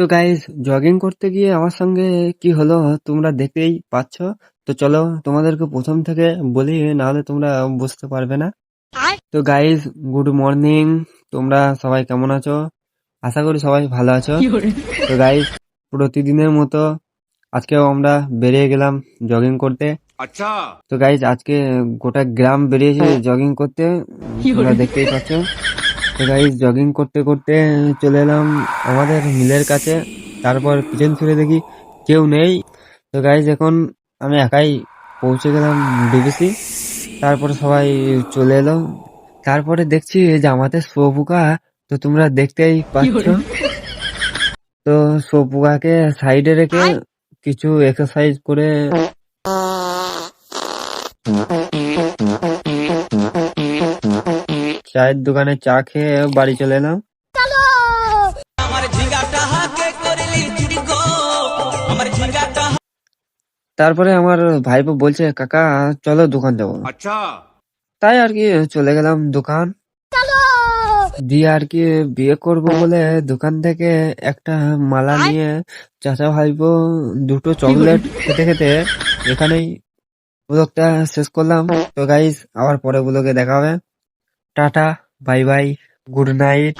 তো guys, jogging করতে গিয়ে আমার সঙ্গে কি হলো তোমরা দেখতেই পাচ্ছ। তো চলো তোমাদেরকে প্রথম থেকে বলি, নাহলে তোমরা বুঝতে পারবে না। তো গাইস, গুড মর্নিং। তোমরা সবাই কেমন আছো? আশা করি সবাই ভালো আছো। তো গাইস, প্রতিদিনের মতো আজকেও আমরা বেরিয়ে গেলাম জগিং করতে। अच्छा। তো গাইস, আজকে গোটা গ্রাম বেরিয়েছে জগিং করতে, তোমরা দেখতেই পাচ্ছ। তো গাইস, জগিং করতে করতে চলে এলাম আমাদের মিলের কাছে। তারপর পিছন ফিরে দেখি কেউ নেই। তো গাইস, এখন আমি একাই পৌঁছে গেলাম ডিবিসি। তারপরে সবাই চলে এলো। তারপরে দেখছি যে আমাদের শুয়োপোকা, তো তোমরা দেখতেই পাচ্ছ। তো শুয়োপোকাকে সাইডে রেখে কিছু এক্সারসাইজ করে চায়ের দোকানে চা খেয়ে বাড়ি চলে এলাম। তারপরে আমার ভাইপো বলছে, কাকা চলো দোকান যাবো। अच्छा। তাই আর কি চলে গেলাম দোকান দিয়ে। আর কি বিয়ে করব বলে দোকান থেকে একটা মালা নিয়ে চাচা ভাইপো দুটো চকলেট খেতে খেতে এখানেই ব্লগটা শেষ করলাম। তো গাইস, আবার পরে ব্লগে দেখা হবে। Tata, bye bye, good night.